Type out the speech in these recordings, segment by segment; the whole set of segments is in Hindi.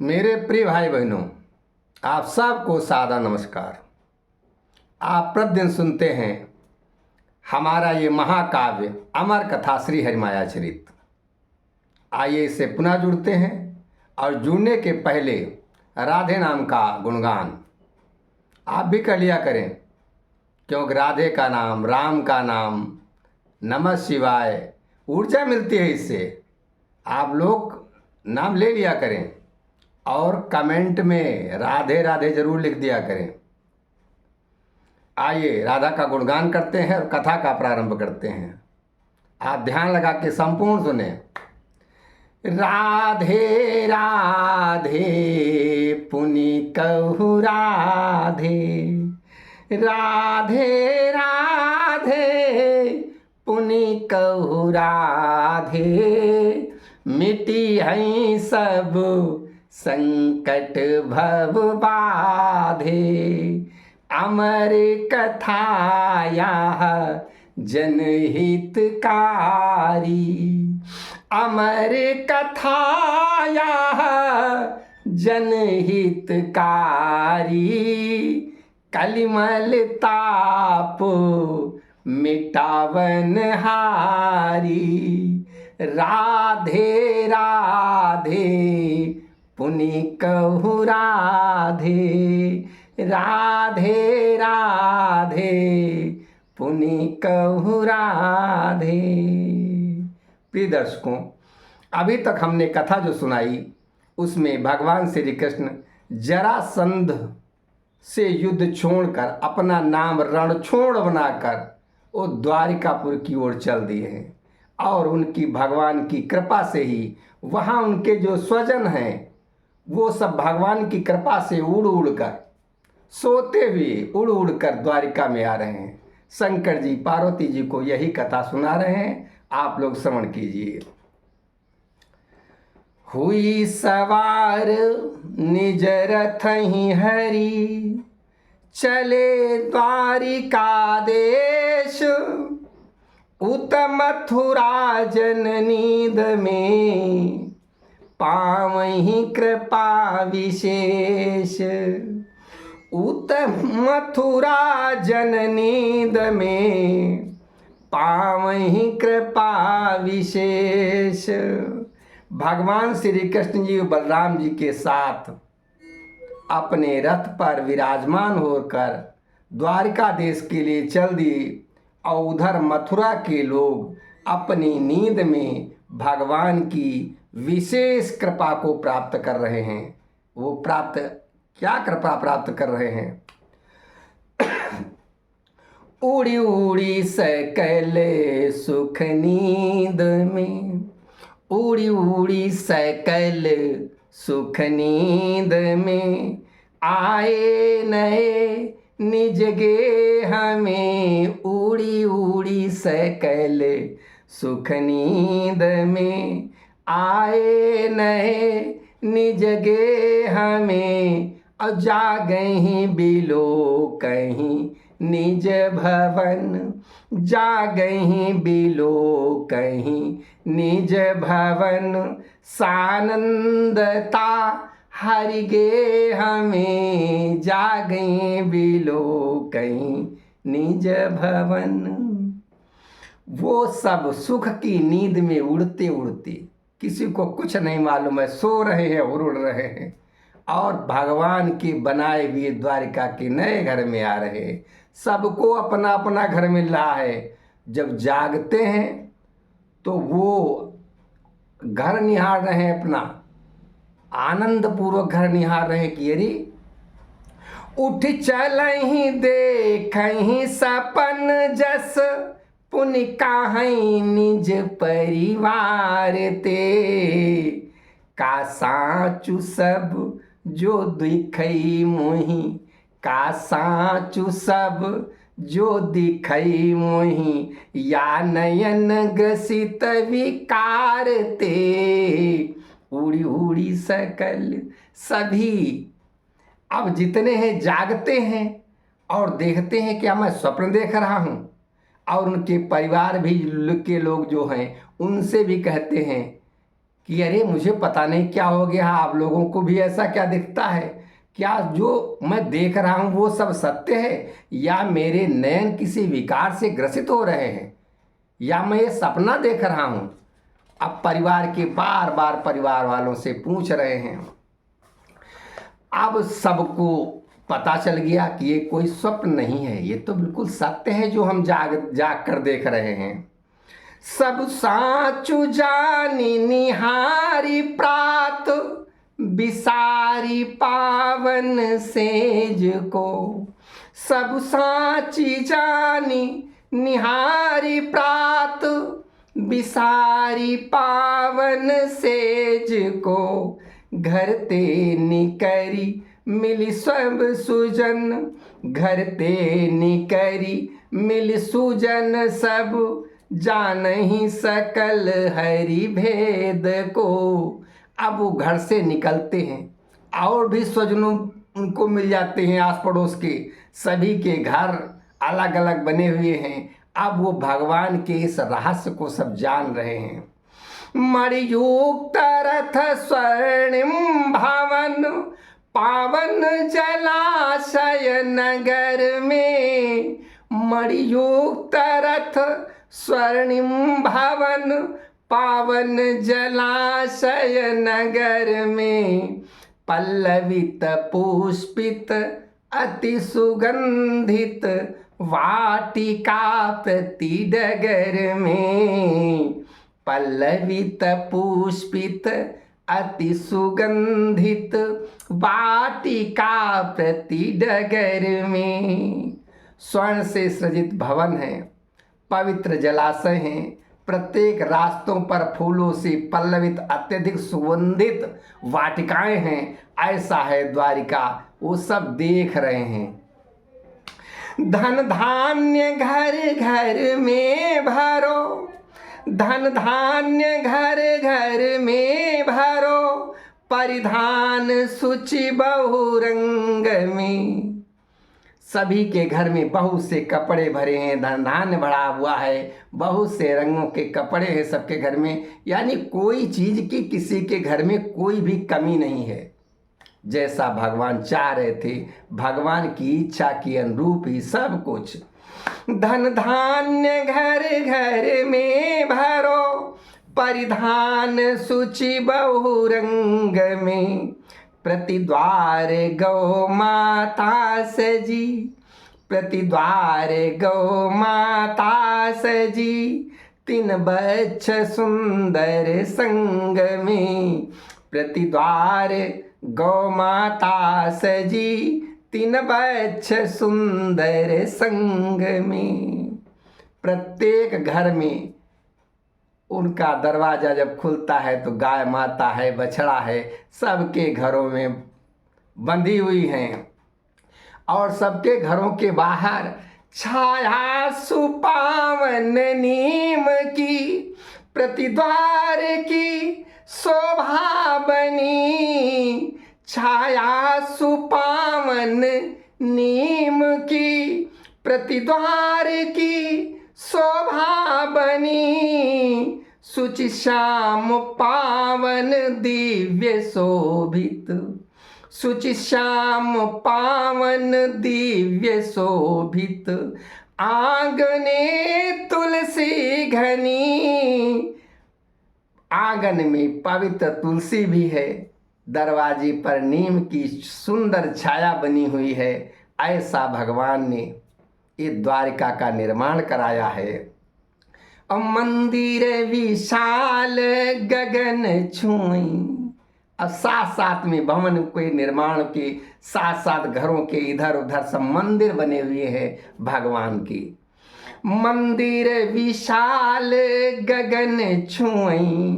मेरे प्रिय भाई बहनों, आप सबको सादा नमस्कार। आप प्रतिदिन सुनते हैं हमारा ये महाकाव्य अमर कथा श्री हरिमाया चरित। आइए इससे पुनः जुड़ते हैं और जुड़ने के पहले राधे नाम का गुणगान आप भी कर लिया करें, क्योंकि राधे का नाम, राम का नाम, नमः शिवाय, ऊर्जा मिलती है इससे। आप लोग नाम ले लिया करें और कमेंट में राधे राधे जरूर लिख दिया करें। आइए राधा का गुणगान करते हैं और कथा का प्रारंभ करते हैं। आप ध्यान लगा के संपूर्ण सुने। राधे राधे पुनि कहु राधे, राधे राधे पुनि कहु राधे, मिटी हैं सब संकट भव बाधे, अमर कथा यह जनहितकारी, अमर कथा यह जनहितकारी, कलिमल ताप मिटावन हारी, राधे राधे पुनि कहु राधे, राधे राधे पुनि कहु राधे। प्रिय दर्शकों, अभी तक हमने कथा जो सुनाई उसमें भगवान श्री कृष्ण जरासंध से युद्ध छोड़कर अपना नाम रणछोड़ बनाकर वो द्वारिकापुर की ओर चल दिए हैं और उनकी भगवान की कृपा से ही वहाँ उनके जो स्वजन हैं वो सब भगवान की कृपा से उड़ उड़ कर, सोते हुए उड़ उड़ कर द्वारिका में आ रहे हैं। शंकर जी पार्वती जी को यही कथा सुना रहे हैं, आप लोग श्रवण कीजिए। हुई सवार निज रथ ही हरि, चले द्वारिका देश, उत मथुरा जननीद में, पावहीं कृपा विशेष, उत मथुरा जननीद में, पावहीं कृपा विशेष। भगवान श्री कृष्ण जी बलराम जी के साथ अपने रथ पर विराजमान होकर द्वारिका देश के लिए चल दिए और उधर मथुरा के लोग अपनी नींद में भगवान की विशेष कृपा को प्राप्त कर रहे हैं। वो क्या कृपा प्राप्त कर रहे हैं? उड़ी उड़ी सकल सुख नींद में, उड़ी उड़ी सकल सुख नींद में, आए नए निज गे हमें, उड़ी उड़ी सकल सुख नींद में, आए नए निज गे हमें, और जागहीं बिलो कहीं निज भवन, जागहीं बिलो कहीं निज भवन, सानंदता हरि गे हमें, जागहीं बिलो कहीं निज भवन। वो सब सुख की नींद में उड़ते उड़ते, किसी को कुछ नहीं मालूम है, सो रहे हैं और उड़ रहे हैं और भगवान के बनाए हुए द्वारिका के नए घर में आ रहे हैं। सबको अपना अपना घर मिल रहा है। जब जागते हैं तो वो घर निहार रहे हैं, अपना आनंद पूर्वक घर निहार रहे हैं कि अरे उठ चलहि देखहि सपन जस, पुनि काहै निज परिवार ते, का साचु सब जो दिखई मोहि, का साचु सब जो दिखई मोहि, या नयन ग्रसित विकार ते, उड़ी उड़ी सकल सभी। अब जितने हैं जागते हैं और देखते हैं कि मैं स्वप्न देख रहा हूँ, और उनके परिवार भी के लोग जो हैं उनसे भी कहते हैं कि अरे मुझे पता नहीं क्या हो गया, आप लोगों को भी ऐसा क्या दिखता है? क्या जो मैं देख रहा हूँ वो सब सत्य है, या मेरे नयन किसी विकार से ग्रसित हो रहे हैं, या मैं ये सपना देख रहा हूँ? अब परिवार के बार बार परिवार वालों से पूछ रहे हैं। अब सबको पता चल गया कि ये कोई स्वप्न नहीं है, ये तो बिल्कुल सत्य है जो हम जाग कर देख रहे हैं। सब साचु जानी निहारी प्रात, बिसारी पावन सेज को। सब साची जानी निहारी प्रात, बिसारी पावन सेज को। घर ते निकरी मिली सब सुजन, घर ते निकरी मिली सुजन सब। जानहि सकल हरि भेद को। अब वो घर से निकलते हैं और भी स्वजनों उनको मिल जाते हैं, आस पड़ोस के सभी के घर अलग अलग बने हुए हैं। अब वो भगवान के इस रहस्य को सब जान रहे हैं। मणियुक्त रथ स्वर्णिम भवन, पावन जलाशय नगर में। मणियुक्त रथ स्वर्णिम भवन, पावन जलाशय नगर में। पल्लवित पुष्पित अति सुगंधित, वाटिका प्रति डगर में। पल्लवित पुष्पित अति सुगंधित, वाटिका प्रति डगर में। स्वर्ण से सृजित भवन है, पवित्र जलाशय हैं, प्रत्येक रास्तों पर फूलों से पल्लवित अत्यधिक सुगंधित वाटिकाएं हैं। ऐसा है द्वारिका, वो सब देख रहे हैं। धन धान्य घर घर में भरो, धन धान्य घर घर में भरो। परिधान सूचि बहुरंग में। सभी के घर में बहुत से कपड़े भरे हैं, धन धान्य भरा हुआ है, बहुत से रंगों के कपड़े हैं सबके घर में। यानी कोई चीज की किसी के घर में कोई भी कमी नहीं है। जैसा भगवान चाह रहे थे, भगवान की इच्छा के अनुरूप ही सब कुछ। धन धान्य घर घर में भरो, परिधान सूचि बहुरंग में। प्रतिद्वार गौ माता सजी, प्रतिद्वार गौ माता सजी। तीन बच्छ सुंदर संग में। प्रतिद्वार गौ माता सजी, तीन बच्छ सुंदर संग में। प्रत्येक घर में उनका दरवाज़ा जब खुलता है तो गाय माता है, बछड़ा है, सबके घरों में बंधी हुई हैं। और सबके घरों के बाहर छाया सुपावन नीम की, प्रतिद्वार की शोभा बनी। छाया सुपावन नीम की, प्रतिद्वार की शोभा बनी। सुचि श्याम पावन दिव्य शोभित, सुचि श्याम पावन दिव्य शोभित। आंगने तुलसी घनी, आंगन में पवित्र तुलसी भी है। दरवाजे पर नीम की सुंदर छाया बनी हुई है। ऐसा भगवान ने ये द्वारिका का निर्माण कराया है। और मंदिर विशाल गगन छुई। अब साथ साथ में भवन के निर्माण के साथ साथ घरों के इधर उधर सब मंदिर बने हुए हैं भगवान के। मंदिर विशाल गगन छुई,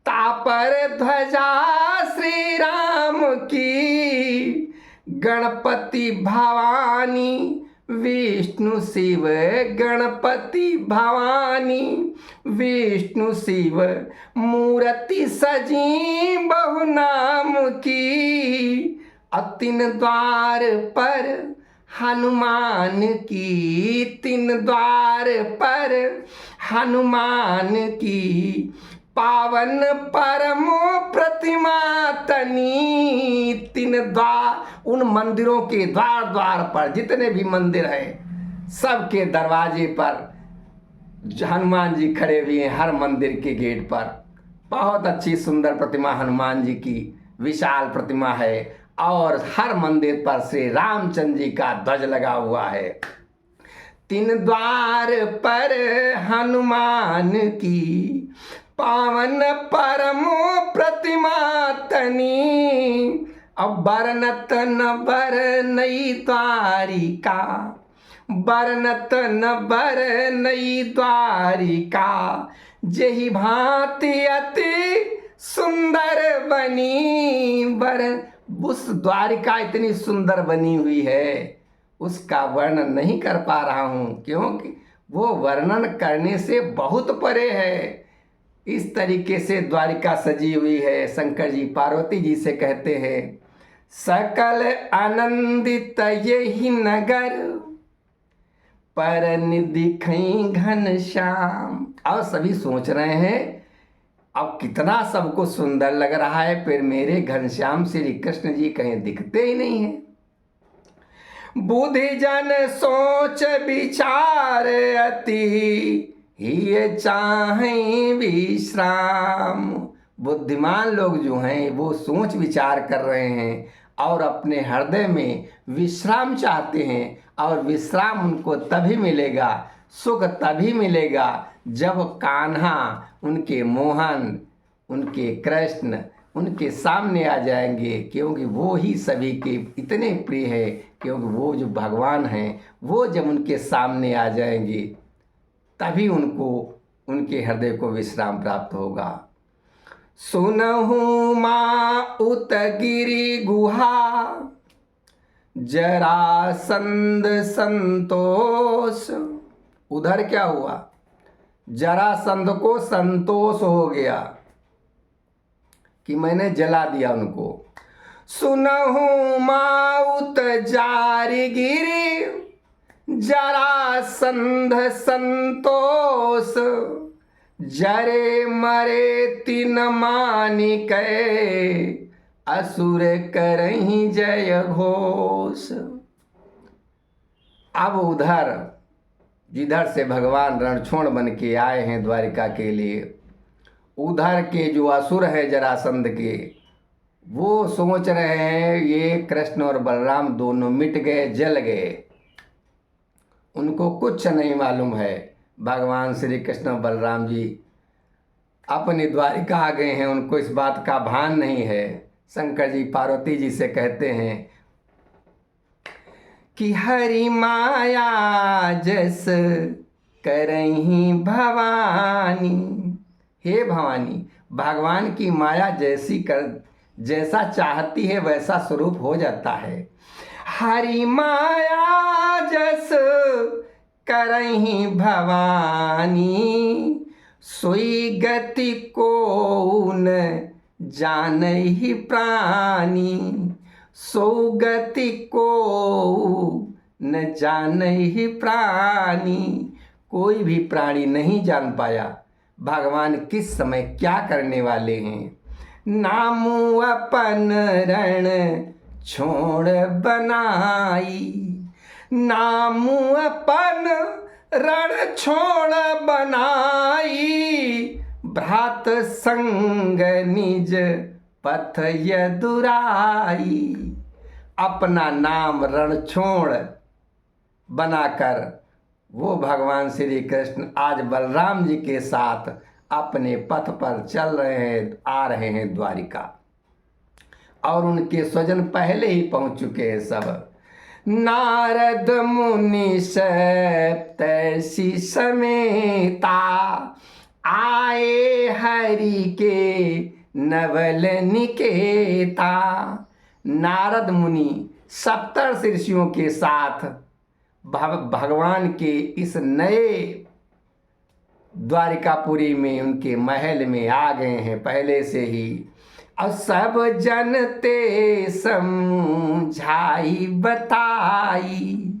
तापर ध्वजा श्री राम की। गणपति भवानी विष्णु शिव, गणपति भवानी विष्णु शिव। मूर्ति सजी बहुनाम की। तीन द्वार पर हनुमान की, तीन द्वार पर हनुमान की। पावन परमो प्रतिमा तनी। तीन द्वार, उन मंदिरों के द्वार द्वार पर जितने भी मंदिर हैं सबके दरवाजे पर हनुमान जी खड़े हुए हैं। हर मंदिर के गेट पर बहुत अच्छी सुंदर प्रतिमा हनुमान जी की विशाल प्रतिमा है और हर मंदिर पर श्री रामचंद्र जी का ध्वज लगा हुआ है। तीन द्वार पर हनुमान की पावन परमो प्रतिमा तनी। अब बरनत न बर नई द्वारिका, बरनत न बर नई द्वारिका, जेहि भांति अति सुंदर बनी। उस द्वारिका इतनी सुंदर बनी हुई है उसका वर्णन नहीं कर पा रहा हूँ, क्योंकि वो वर्णन करने से बहुत परे है। इस तरीके से द्वारिका सजी हुई है। शंकर जी पार्वती जी से कहते हैं, सकल आनंदित यही नगर, पर निदिखई घन श्याम। और सभी सोच रहे हैं अब कितना सबको सुंदर लग रहा है, फिर मेरे घनश्याम श्री कृष्ण जी कहीं दिखते ही नहीं है। बुद्धि जन सोच विचार अति, ही चाहें विश्राम। बुद्धिमान लोग जो हैं वो सोच विचार कर रहे हैं और अपने हृदय में विश्राम चाहते हैं, और विश्राम उनको तभी मिलेगा, सुख तभी मिलेगा जब कान्हा, उनके मोहन, उनके कृष्ण उनके सामने आ जाएंगे, क्योंकि वो ही सभी के इतने प्रिय है। क्योंकि वो जो भगवान हैं वो जब उनके सामने आ जाएंगे तभी उनको, उनके हृदय को विश्राम प्राप्त होगा। सुनहु माँ उतगिरि गुहा, जरासंध संतोष। उधर क्या हुआ, जरासंध को संतोष हो गया कि मैंने जला दिया उनको। सुनहु माउत जारी गिरी, जरासंध संतोष, जरे मरे तीन मानिक, असुर करहीं जय घोष। अब उधर जिधर से भगवान रणछोड़ बन के आए हैं द्वारिका के लिए, उधर के जो असुर है जरासंध के, वो सोच रहे हैं ये कृष्ण और बलराम दोनों मिट गए, जल गए। उनको कुछ नहीं मालूम है भगवान श्री कृष्ण और बलराम जी अपनी द्वारिका आ गए हैं, उनको इस बात का भान नहीं है। शंकर जी पार्वती जी से कहते हैं कि हरि माया जस करहीं भवानी। हे भवानी, भगवान की माया जैसा चाहती है वैसा स्वरूप हो जाता है। हरि माया जस करहीं भवानी, सोई गति को न जानहि प्राणी, सो गति को न जानहि प्राणी। कोई भी प्राणी नहीं जान पाया भगवान किस समय क्या करने वाले हैं। नामु अपन रण छोड़ बनाई, नामु अपन रण छोड़ बनाई, भ्रात संग निज पथ यदुराई। अपना नाम रणछोड़ बनाकर वो भगवान श्री कृष्ण आज बलराम जी के साथ अपने पथ पर चल रहे हैं, आ रहे हैं द्वारिका, और उनके स्वजन पहले ही पहुंच चुके हैं सब। नारद मुनि सप्तर्षि समेता, आए हरि के नवल निकेता। नारद मुनि सप्तर्षि ऋषियों के साथ भगवान के इस नए द्वारिकापुरी में, उनके महल में आ गए हैं पहले से ही। और सब जनते समझाई बताई,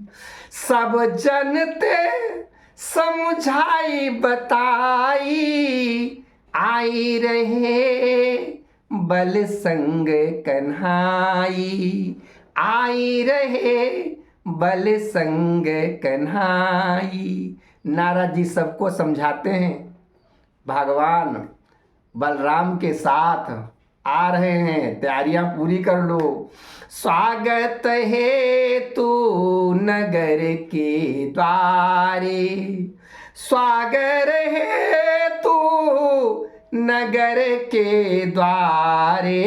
सब जनते समझाई बताई, आई रहे बल संग कन्हाई, आई रहे बल संग कन्हाई। नारद जी सबको समझाते हैं भगवान बलराम के साथ आ रहे हैं, तैयारियां पूरी कर लो। स्वागत है तू नगर के द्वारे, स्वागत है तू नगर के द्वारे।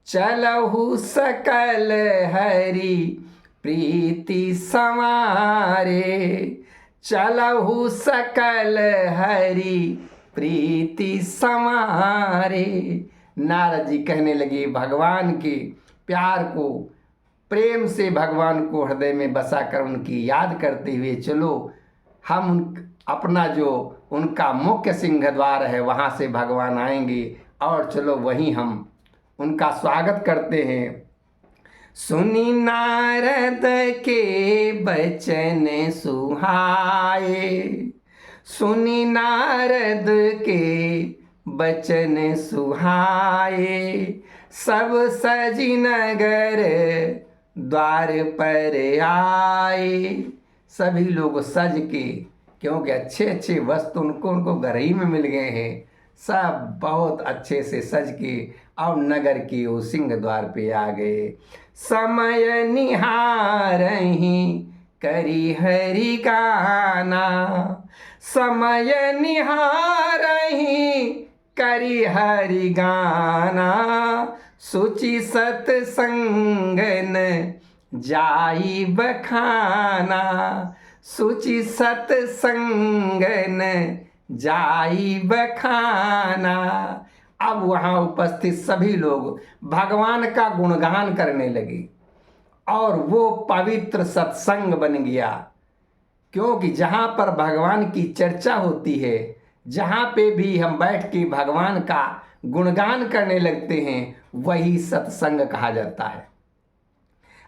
चलहु सकल हरि प्रीति समारे, चलहु सकल हरि प्रीति समारे। नारद जी कहने लगे भगवान के प्यार को, प्रेम से भगवान को हृदय में बसा कर उनकी याद करते हुए चलो हम अपना जो उनका मुख्य सिंह द्वार है वहाँ से भगवान आएंगे और चलो वहीं हम उनका स्वागत करते हैं। सुनी नारद के बचन सुहाए, सुनी नारद के बचन सुहाए। सब सजी नगर द्वार पर आए, सभी लोग सज के, क्योंकि अच्छे अच्छे वस्तु उनको घर ही में मिल गए हैं, सब बहुत अच्छे से सज के और नगर के वो सिंह द्वार पे आ गए। समय निहारहि करी हरि गाना, समय निहारहि करी हरि गाना। सुचि सतसंगन जाई बखाना, सुचि सतसंगन जाई बखाना। अब वहाँ उपस्थित सभी लोग भगवान का गुणगान करने लगे और वो पवित्र सत्संग बन गया, क्योंकि जहाँ पर भगवान की चर्चा होती है, जहाँ पे भी हम बैठ के भगवान का गुणगान करने लगते हैं, वही सत्संग कहा जाता है।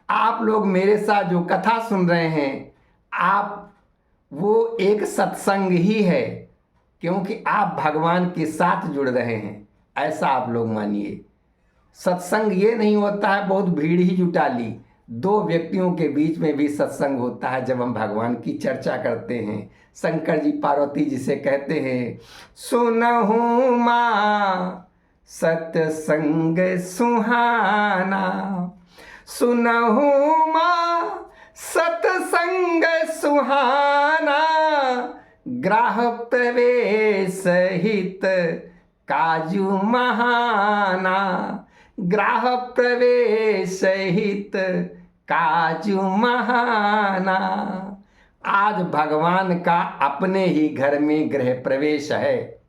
आप लोग मेरे साथ जो कथा सुन रहे हैं, आप वो एक सत्संग ही है, क्योंकि आप भगवान के साथ जुड़ रहे हैं, ऐसा आप लोग मानिए। सत्संग ये नहीं होता है बहुत भीड़ ही जुटा ली, दो व्यक्तियों के बीच में भी सत्संग होता है जब हम भगवान की चर्चा करते हैं। शंकर जी पार्वती जी से कहते हैं, सुनहु माँ सत्संग सुहाना, सुनहु माँ सत्संग सुहाना। ग्राह प्रवेश हित काजू महाना, ग्राह प्रवेश हित काजू महाना। आज भगवान का अपने ही घर में गृह प्रवेश है।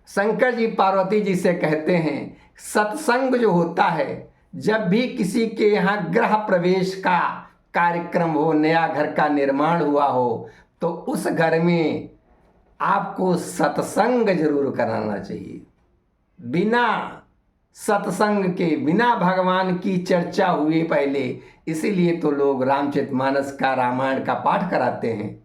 शंकर जी पार्वती जी से कहते हैं, सत्संग जो होता है, जब भी किसी के यहाँ गृह प्रवेश का कार्यक्रम हो, नया घर का निर्माण हुआ हो, तो उस घर में आपको सत्संग जरूर कराना चाहिए। बिना सत्संग के, बिना भगवान की चर्चा हुए पहले, इसीलिए तो लोग रामचरितमानस का, रामायण का पाठ कराते हैं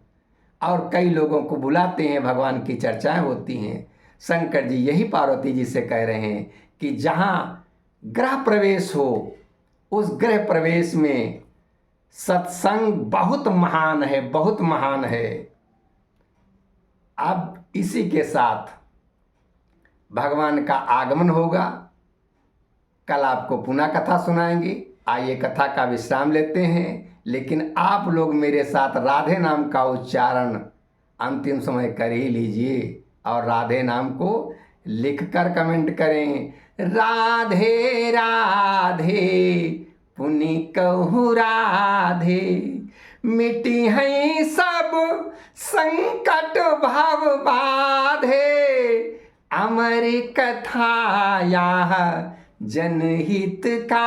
और कई लोगों को बुलाते हैं, भगवान की चर्चाएं होती हैं। शंकर जी यही पार्वती जी से कह रहे हैं कि जहाँ गृह प्रवेश हो, उस गृह प्रवेश में सत्संग बहुत महान है, बहुत महान है। अब इसी के साथ भगवान का आगमन होगा, कल आपको पुनः कथा सुनाएंगे। आइए कथा का विश्राम लेते हैं, लेकिन आप लोग मेरे साथ राधे नाम का उच्चारण अंतिम समय कर ही लीजिए और राधे नाम को लिखकर कमेंट करें। राधे राधे पुनि कहु राधे, मिटी है सब संकट भव बाधे। अमर कथा यह जनहितकारी,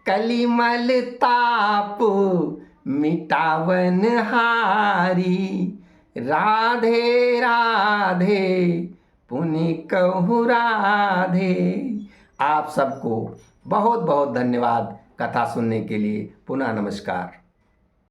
कलिमल ताप मिटावन हारी। राधे राधे पुनि कहु राधे। आप सबको बहुत बहुत धन्यवाद कथा सुनने के लिए। पुनः नमस्कार।